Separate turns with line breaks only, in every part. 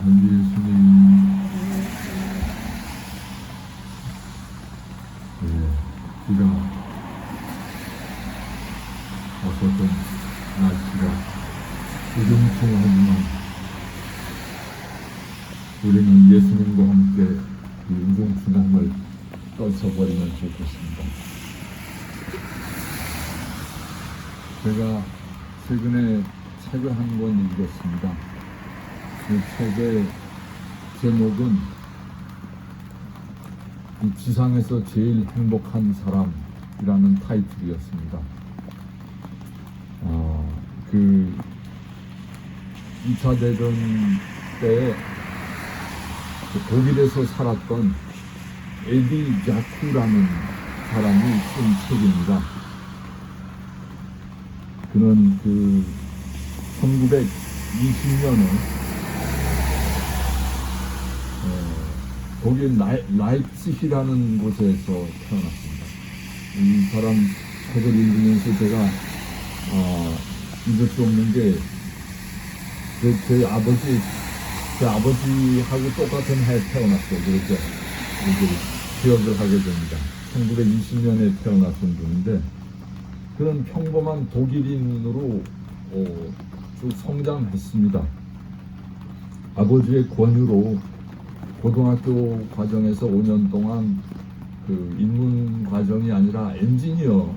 예수님, 비가 왔었던 날씨가 우중충하지만 우리는 예수님과 함께 이 우중충함을 떨쳐버리면 좋겠습니다. 제가 최근에 책을 한 권 읽었습니다. 그 책의 제목은 이 지상에서 제일 행복한 사람이라는 타이틀이었습니다. 그 2차 대전 때 독일에서 살았던 에디 자쿠라는 사람이 쓴 책입니다. 그는 그 1920년에 독일 라이프치히라는 곳에서 태어났습니다. 이 사람 책을 읽으면서 제가 잊을 수 없는 게 제 아버지하고 똑같은 해에 태어났어요. 그래서 이제 기억을 하게 됩니다. 1920년에 태어나신 분인데 그런 평범한 독일인으로 쭉 성장했습니다. 아버지의 권유로 고등학교 과정에서 5년 동안 그 인문 과정이 아니라 엔지니어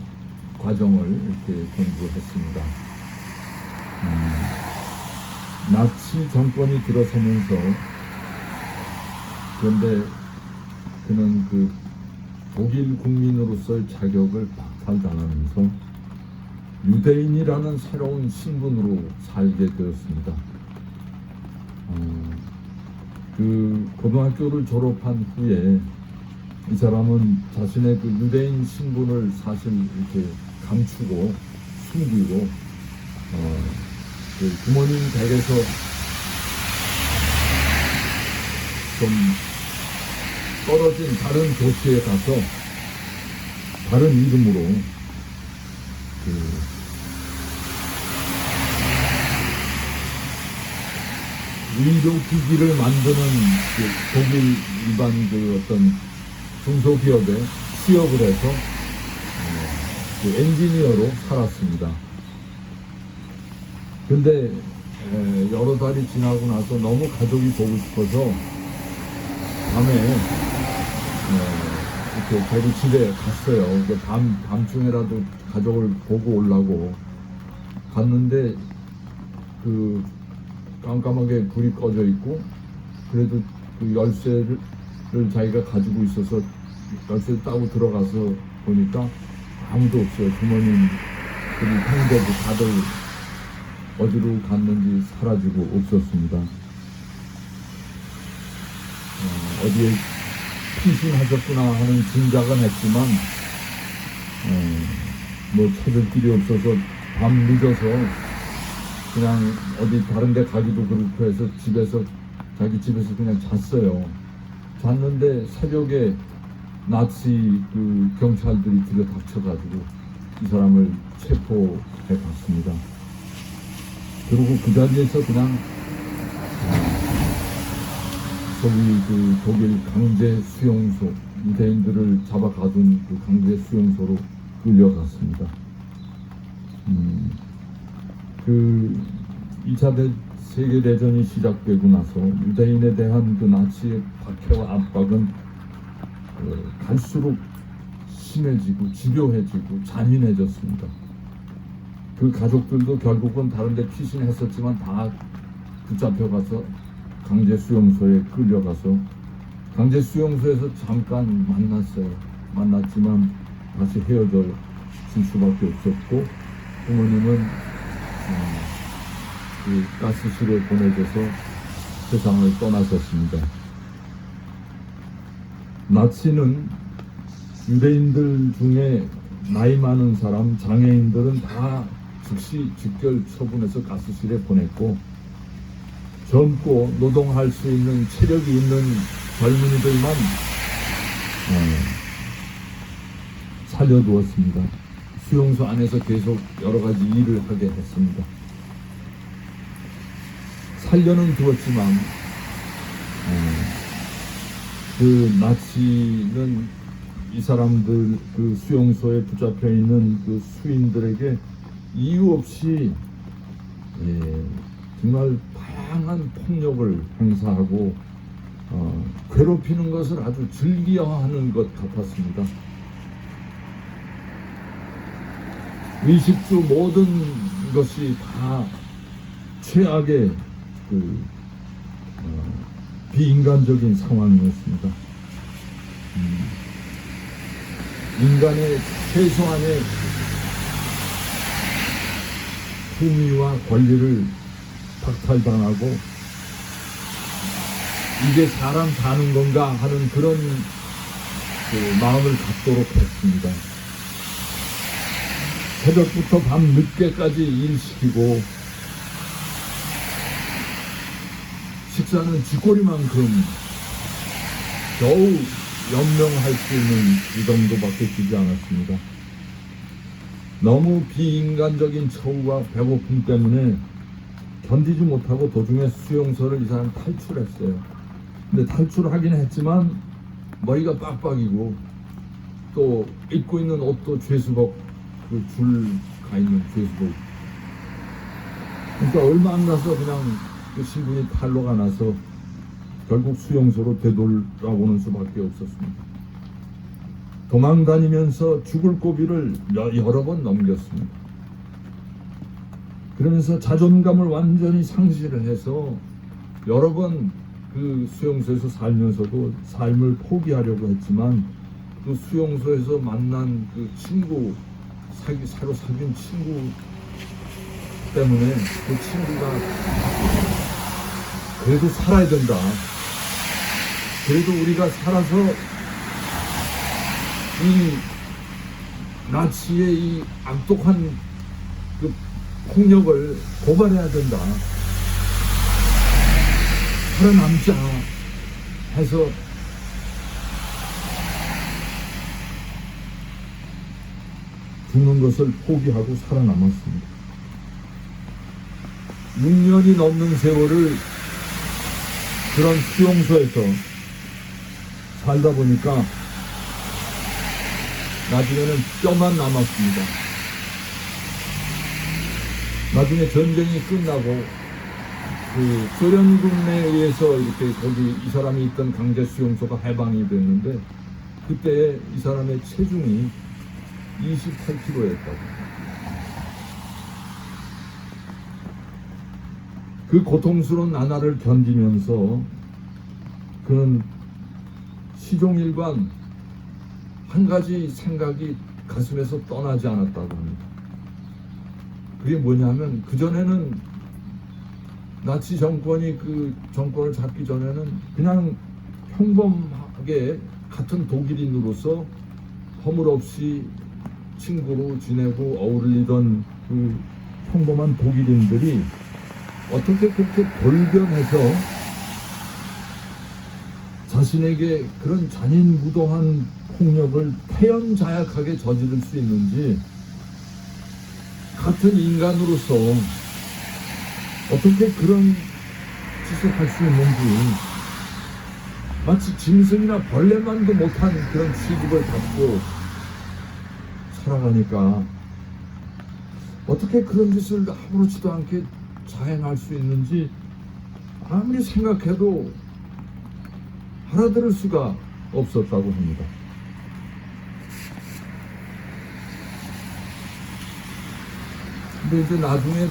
과정을 이렇게 공부했습니다. 나치 정권이 들어서면서 그런데 그는 그 독일 국민으로서의 자격을 박탈당하면서 유대인이라는 새로운 신분으로 살게 되었습니다. 그 고등학교를 졸업한 후에 이 사람은 자신의 그 유대인 신분을 사실 이렇게 감추고 숨기고 그 부모님 댁에서 좀 떨어진 다른 도시에 가서 다른 이름으로 의료기기를 만드는 그 독일 일반 그 어떤 중소기업에 취업을 해서 그 엔지니어로 살았습니다. 근데 여러 달이 지나고 나서 너무 가족이 보고 싶어서 밤에 이렇게 자기 집에 갔어요. 밤중에라도 가족을 보고 오려고 갔는데 그 깜깜하게 불이 꺼져 있고 그래도 그 열쇠를 자기가 가지고 있어서 열쇠를 따고 들어가서 보니까 아무도 없어요. 부모님 그리고 형제도 다들 어디로 갔는지 사라지고 없었습니다. 어디에 피신하셨구나 하는 짐작은 했지만 뭐 찾을 길이 없어서 밤 늦어서 그냥 어디 다른 데 가기도 그렇고 해서 자기 집에서 그냥 잤어요. 잤는데 새벽에 나치 그 경찰들이 들여닥쳐가지고 이 사람을 체포해 갔습니다. 그리고 그 자리에서 그냥 저기 그 독일 강제 수용소, 유대인들을 잡아가둔 그 강제 수용소로 끌려갔습니다. 그 2차 세계대전이 시작되고 나서 유대인에 대한 그 나치의 박해와 압박은 갈수록 심해지고 집요해지고 잔인해졌습니다. 그 가족들도 결국은 다른 데 피신했었지만 다 붙잡혀가서 강제 수용소에 끌려가서 강제 수용소에서 잠깐 만났지만 다시 헤어질 수밖에 없었고 부모님은 그 가스실에 보내져서 세상을 떠나셨습니다. 나치는 유대인들 중에 나이 많은 사람, 장애인들은 다 즉시 직결 처분해서 가스실에 보냈고 젊고 노동할 수 있는 체력이 있는 젊은이들만 살려두었습니다. 수용소 안에서 계속 여러 가지 일을 하게 했습니다. 살려는 두었지만 그 나치는 이 사람들 그 수용소에 붙잡혀 있는 그 수인들에게 이유 없이 정말 다양한 폭력을 행사하고 괴롭히는 것을 아주 즐겨하는 것 같았습니다. 의식주 모든 것이 다 최악의 비인간적인 상황이었습니다. 인간의 최소한의 품위와 권리를 박탈당하고 이게 사람 사는 건가 하는 그런 마음을 갖도록 했습니다. 새벽부터 밤 늦게까지 일시키고 식사는 쥐꼬리만큼 겨우 연명할 수 있는 이 정도밖에 주지 않았습니다. 너무 비인간적인 처우와 배고픔 때문에 견디지 못하고 도중에 수용소를 이 사람 탈출했어요. 근데 탈출하긴 했지만 머리가 빡빡이고 또 입고 있는 옷도 죄수복, 그 줄 가 있는 죄수복. 그러니까 얼마 안 가서 그냥 그 신분이 탈로가 나서 결국 수용소로 되돌아오는 수밖에 없었습니다. 도망 다니면서 죽을 고비를 여러 번 넘겼습니다. 그러면서 자존감을 완전히 상실을 해서 여러 번 그 수용소에서 살면서도 삶을 포기하려고 했지만 그 수용소에서 만난 그 친구, 새로 사귄 친구 때문에 그 친구가 그래도 살아야 된다. 그래도 우리가 살아서 이 나치의 이 악독한 그 폭력을 고발해야 된다. 살아남자 해서 죽는 것을 포기하고 살아남았습니다. 6년이 넘는 세월을 그런 수용소에서 살다 보니까 나중에는 뼈만 남았습니다. 나중에 전쟁이 끝나고 그 소련군에 의해서 이렇게 거기 이 사람이 있던 강제 수용소가 해방이 됐는데 그때 이 사람의 체중이 28kg였다고. 그 고통스러운 나날을 견디면서 그는 시종일관 한 가지 생각이 가슴에서 떠나지 않았다고 합니다. 그게 뭐냐면 그전에는 나치 정권이 그 정권을 잡기 전에는 그냥 평범하게 같은 독일인으로서 허물없이 친구로 지내고 어울리던 그 평범한 독일인들이 어떻게 그렇게 돌변해서 자신에게 그런 잔인무도한 폭력을 태연자약하게 저지를 수 있는지, 같은 인간으로서 어떻게 그런 짓을 할 수 있는지, 마치 짐승이나 벌레만도 못한 그런 취급을 받고 살아가니까 어떻게 그런 짓을 아무렇지도 않게 자행할 수 있는지 아무리 생각해도 알아들을 수가 없었다고 합니다. 근데 이제 나중에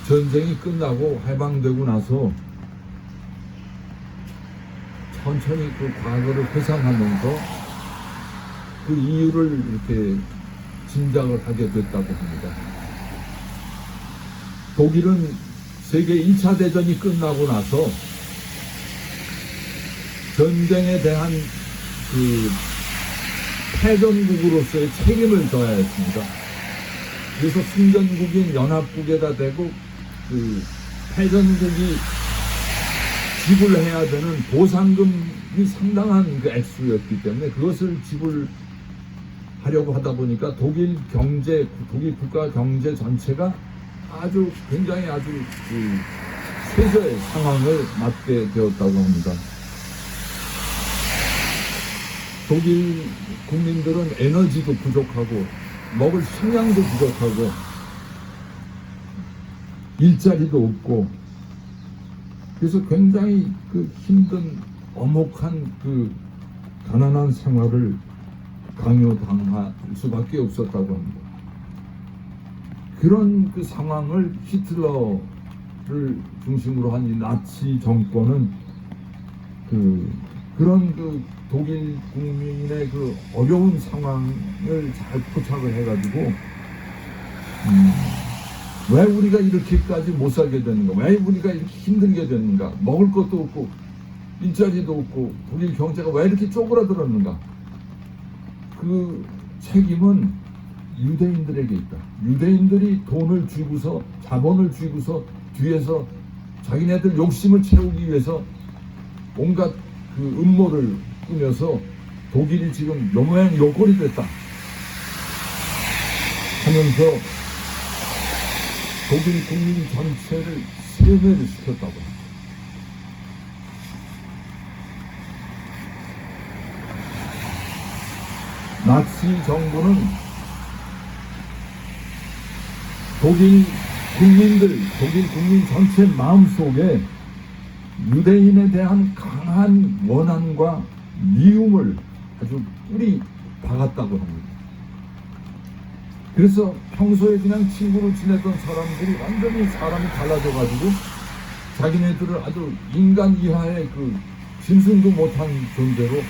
전쟁이 끝나고 해방되고 나서 천천히 그 과거를 회상하면서 그 이유를 이렇게 짐작을 하게 됐다고 합니다. 독일은 세계 1차 대전이 끝나고 나서 전쟁에 대한 그 패전국으로서의 책임을 져야 했습니다. 그래서 승전국인 연합국에다 대고 그 패전국이 지불해야 되는 보상금이 상당한 그 액수였기 때문에 그것을 지불하려고 하다 보니까 독일 국가 경제 전체가 아주 굉장히 아주 그 최저의 상황을 맞게 되었다고 합니다. 독일 국민들은 에너지도 부족하고 먹을 식량도 부족하고 일자리도 없고 그래서 굉장히 그 힘든 엄혹한 그 가난한 생활을 강요당할 수밖에 없었다고 합니다. 그런 그 상황을 히틀러를 중심으로 한 이 나치 정권은 그런 그 독일 국민의 그 어려운 상황을 잘 포착을 해가지고 왜 우리가 이렇게까지 못 살게 되는가? 왜 우리가 이렇게 힘들게 되는가? 먹을 것도 없고 일자리도 없고 독일 경제가 왜 이렇게 쪼그라들었는가? 그 책임은 유대인들에게 있다. 유대인들이 돈을 쥐고서 자본을 쥐고서 뒤에서 자기네들 욕심을 채우기 위해서 온갖 그 음모를 꾸며서 독일이 지금 요 모양 요 꼴이 됐다 하면서 독일 국민 전체를 세뇌를 시켰다고 합니다. 나치 정부는 독일 국민 전체 마음속에 유대인에 대한 강한 원한과 미움을 아주 뿌리 박았다고 합니다. 그래서 평소에 그냥 친구로 지내던 사람들이 완전히 사람이 달라져가지고 자기네들을 아주 인간 이하의 그 짐승도 못한 존재로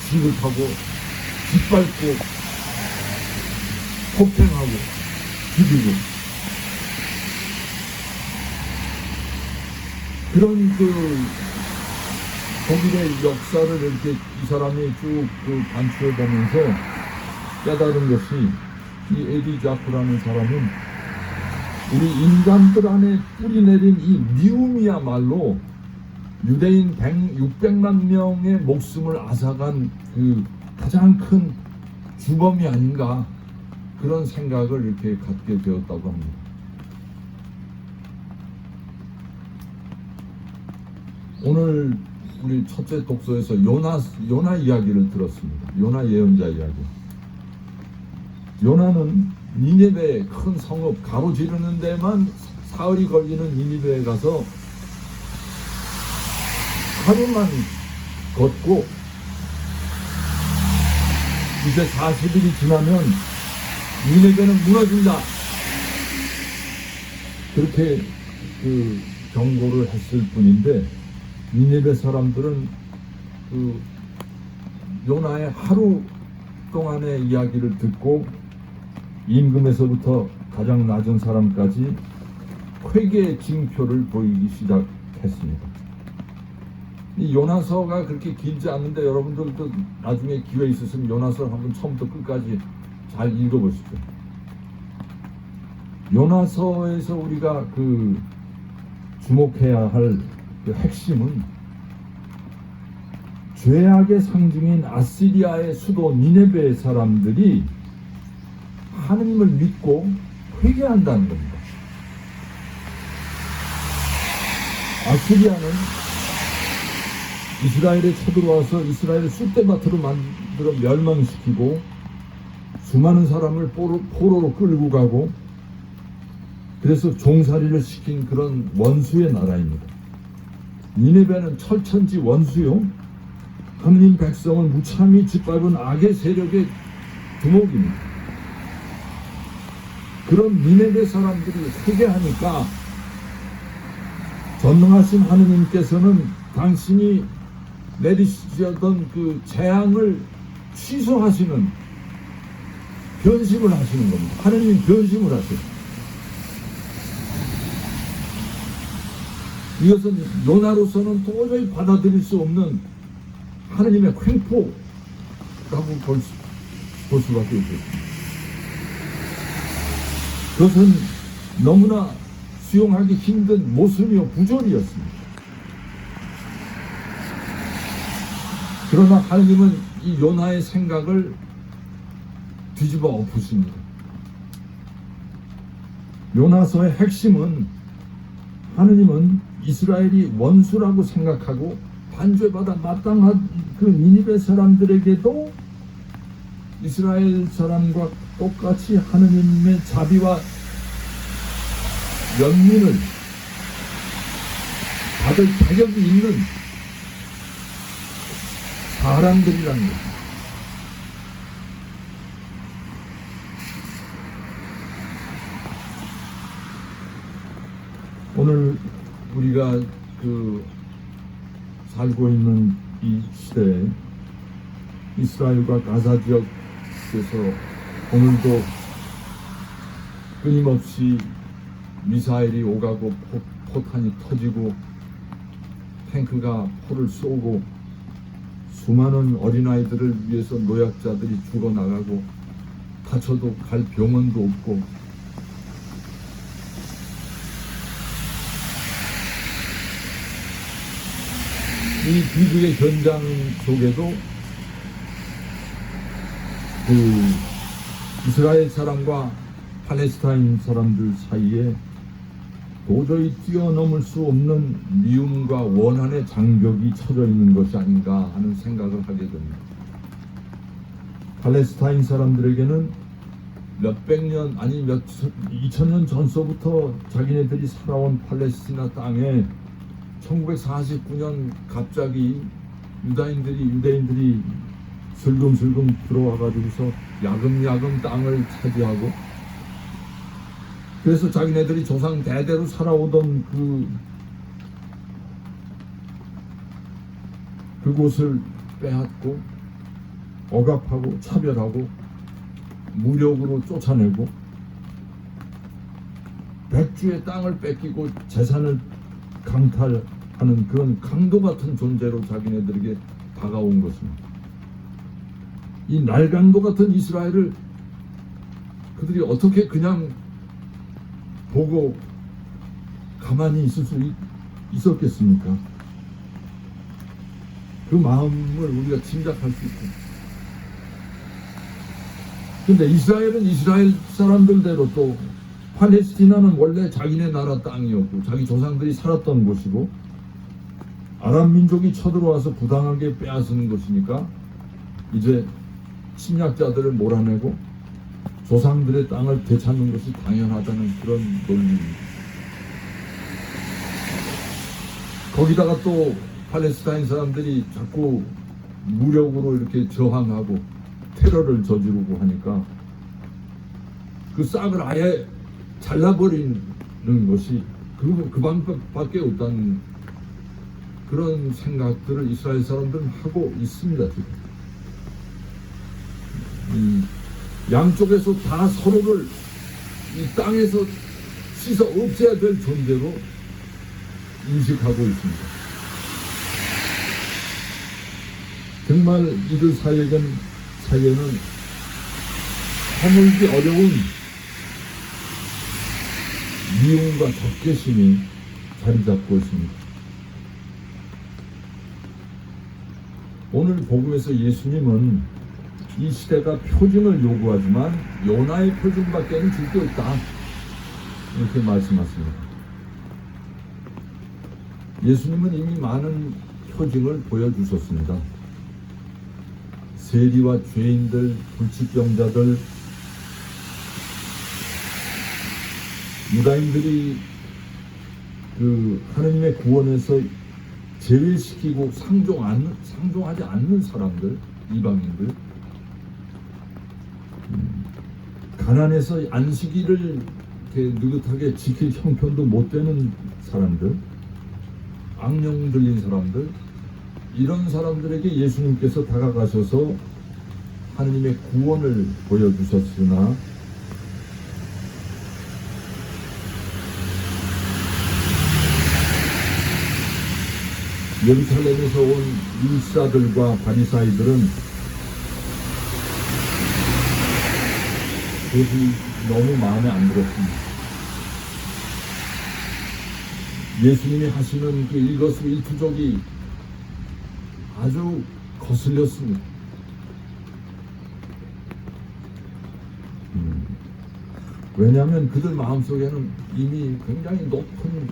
지급하고 짓밟고 폭행하고 죽이고 그런 그 독일의 역사를 이렇게 이 사람이 쭉 그 관추해 보면서 깨달은 것이 이 에디 자쿠라는 사람은 우리 인간들 안에 뿌리내린 이 미움이야말로 유대인 600만 명의 목숨을 앗아간 그 가장 큰 주범이 아닌가 그런 생각을 이렇게 갖게 되었다고 합니다. 오늘 우리 첫째 독서에서 요나 이야기를 들었습니다. 요나 예언자 이야기. 요나는 니네베 큰 성읍 가로지르는 데만 사흘이 걸리는 니네베에 가서 하루만 걷고 이제 40일이 지나면 니네베는 무너진다. 그렇게 그 경고를 했을 뿐인데 니네베 사람들은 그 요나의 하루 동안의 이야기를 듣고 임금에서부터 가장 낮은 사람까지 회개의 징표를 보이기 시작했습니다. 이 요나서가 그렇게 길지 않는데 여러분들도 나중에 기회 있으시면 요나서 한번 처음부터 끝까지 잘 읽어보십시오. 요나서에서 우리가 그 주목해야 할 그 핵심은 죄악의 상징인 아시리아의 수도 니네베 사람들이 하느님을 믿고 회개한다는 겁니다. 아시리아는 이스라엘에 쳐들어와서 이스라엘을 쑥대밭으로 만들어 멸망시키고 수많은 사람을 포로로 끌고 가고 그래서 종살이를 시킨 그런 원수의 나라입니다. 니네베는 철천지 원수요. 하느님 백성을 무참히 짓밟은 악의 세력의 두목입니다. 그런 니네베 사람들이 회개하니까 전능하신 하느님께서는 당신이 내리시던 그 재앙을 취소하시는 변심을 하시는 겁니다. 하느님 변심을 하세요. 이것은 요나로서는 도저히 받아들일 수 없는 하느님의 횡포라고 볼 수밖에 없습니다. 그것은 너무나 수용하기 힘든 모순이요 부조리였습니다. 그러나 하느님은 이 요나의 생각을 뒤집어 엎으십니다. 요나서의 핵심은 하느님은 이스라엘이 원수라고 생각하고 반죄받아 마땅한 그 니니베 사람들에게도 이스라엘 사람과 똑같이 하느님의 자비와 연민을 받을 자격이 있는 사람들이라는 것입니다. 오늘 우리가 살고 있는 이 시대에 이스라엘과 가자 지역에서 오늘도 끊임없이 미사일이 오가고 포탄이 터지고 탱크가 포를 쏘고 수많은 어린아이들을 위해서 노약자들이 죽어나가고 다쳐도 갈 병원도 없고 이 비극의 현장 속에도 이스라엘 사람과 팔레스타인 사람들 사이에 도저히 뛰어넘을 수 없는 미움과 원한의 장벽이 쳐져 있는 것이 아닌가 하는 생각을 하게 됩니다. 팔레스타인 사람들에게는 몇백 년 아니 2000년 전서부터 자기네들이 살아온 팔레스티나 땅에 1949년 갑자기 유대인들이 슬금슬금 들어와가지고서 야금야금 땅을 차지하고 그래서 자기네들이 조상 대대로 살아오던 그곳을 빼앗고 억압하고 차별하고 무력으로 쫓아내고 백주의 땅을 뺏기고 재산을 강탈하는 그런 강도 같은 존재로 자기네들에게 다가온 것입니다. 이 날강도 같은 이스라엘을 그들이 어떻게 그냥 보고 가만히 있을 수 있었겠습니까? 그 마음을 우리가 짐작할 수 있고. 근데 이스라엘은 이스라엘 사람들대로 또 팔레스티나는 원래 자기네 나라 땅이었고 자기 조상들이 살았던 곳이고 아랍 민족이 쳐들어와서 부당하게 빼앗는 것이니까 이제 침략자들을 몰아내고 조상들의 땅을 되찾는 것이 당연하다는 그런 논리입니다. 거기다가 또 팔레스타인 사람들이 자꾸 무력으로 이렇게 저항하고 테러를 저지르고 하니까 그 싹을 아예 잘라버리는 것이 그 방법밖에 없다는 그런 생각들을 이스라엘 사람들은 하고 있습니다. 지금. 양쪽에서 다 서로를 이 땅에서 씻어 없애야 될 존재로 인식하고 있습니다. 정말 이들 사이에는 허물기 어려운 미움과 적개심이 자리 잡고 있습니다. 오늘 복음에서 예수님은 이 시대가 표징을 요구하지만 요나의 표징밖에는 줄 게 없다 이렇게 말씀하십니다. 예수님은 이미 많은 표징을 보여주셨습니다. 세리와 죄인들, 불치병자들, 유다인들이 하느님의 구원에서 제외시키고 상종하지 않는 사람들, 이방인들, 가난해서 안식일을 이렇게 느긋하게 지킬 형편도 못 되는 사람들, 악령 들린 사람들, 이런 사람들에게 예수님께서 다가가셔서 하느님의 구원을 보여주셨으나 예루살렘에서 온 율사들과 바리사이들은 그것이 너무 마음에 안 들었습니다. 예수님이 하시는 그 일거수일투족이 아주 거슬렸습니다. 왜냐하면 그들 마음속에는 이미 굉장히 높은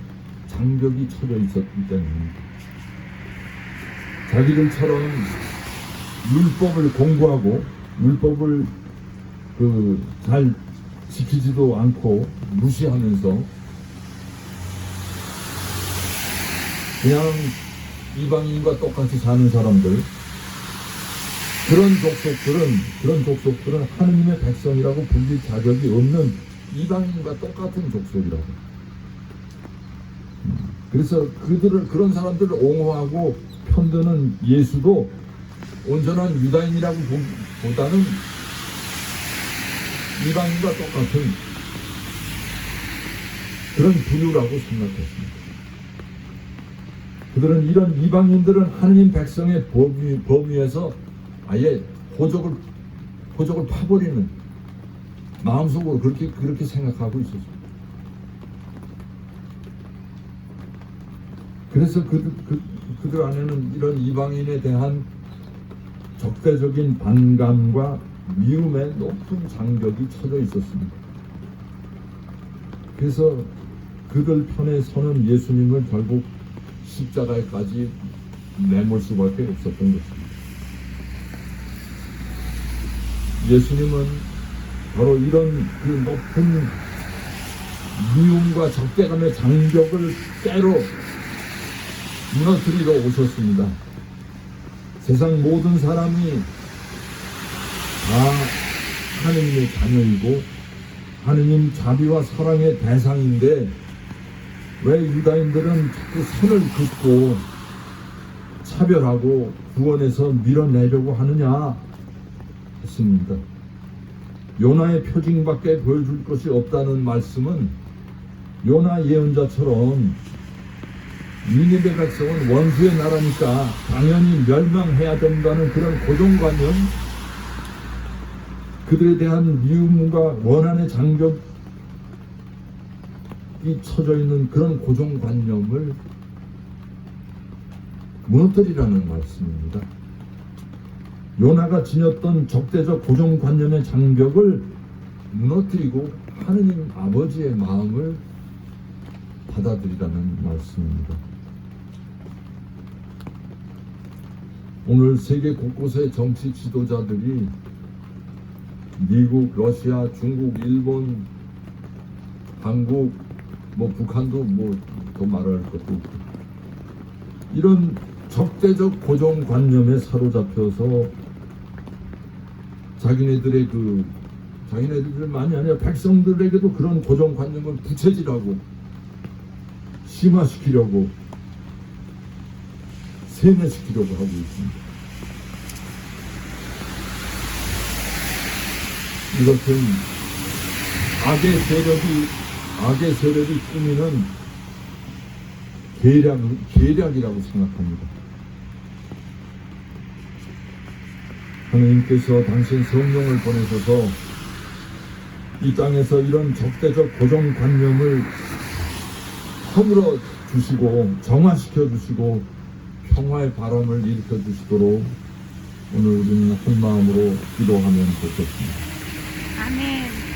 장벽이 쳐져 있었기 때문입니다. 자기들처럼 율법을 공부하고 율법을 잘 지키지도 않고 무시하면서 그냥 이방인과 똑같이 사는 사람들, 그런 족속들은 하느님의 백성이라고 불릴 자격이 없는 이방인과 똑같은 족속이라고. 그래서 그런 사람들을 옹호하고 편드는 예수도 온전한 유다인이라고 보다는 이방인과 똑같은 그런 부류라고 생각했습니다. 그들은 이런 이방인들은 하느님 백성의 범위에서 아예 호적을 파버리는 마음속으로 그렇게 생각하고 있었습니다. 그래서 그들 안에는 이런 이방인에 대한 적대적인 반감과 미움의 높은 장벽이 쳐져 있었습니다. 그래서 그들 편에 서는 예수님을 결국 십자가에까지 내몰 수밖에 없었던 것입니다. 예수님은 바로 이런 그 높은 미움과 적대감의 장벽을 깨로 무너뜨리러 오셨습니다. 세상 모든 사람이 다 하느님의 자녀이고 하느님 자비와 사랑의 대상인데 왜 유다인들은 자꾸 선을 긋고 차별하고 구원에서 밀어내려고 하느냐 했습니다. 요나의 표징밖에 보여줄 것이 없다는 말씀은 요나 예언자처럼 니느웨 백성은 원수의 나라니까 당연히 멸망해야 된다는 그런 고정관념, 그들에 대한 미움과 원한의 장벽이 쳐져 있는 그런 고정관념을 무너뜨리라는 말씀입니다. 요나가 지녔던 적대적 고정관념의 장벽을 무너뜨리고 하느님 아버지의 마음을 받아들이라는 말씀입니다. 오늘 세계 곳곳의 정치 지도자들이 미국, 러시아, 중국, 일본, 한국, 북한도 더 말할 것도 없고 이런 적대적 고정관념에 사로잡혀서 자기네들만이 아니라 백성들에게도 그런 고정관념을 부채질하고 심화시키려고 세뇌시키려고 하고 있습니다. 이것은 악의 세력이 꾸미는 계략이라고 생각합니다. 하나님께서 당신 성령을 보내셔서 이 땅에서 이런 적대적 고정관념을 허물어 주시고 정화시켜 주시고 평화의 바람을 일으켜 주시도록 오늘 우리는 한 마음으로 기도하면 좋겠습니다.
아멘.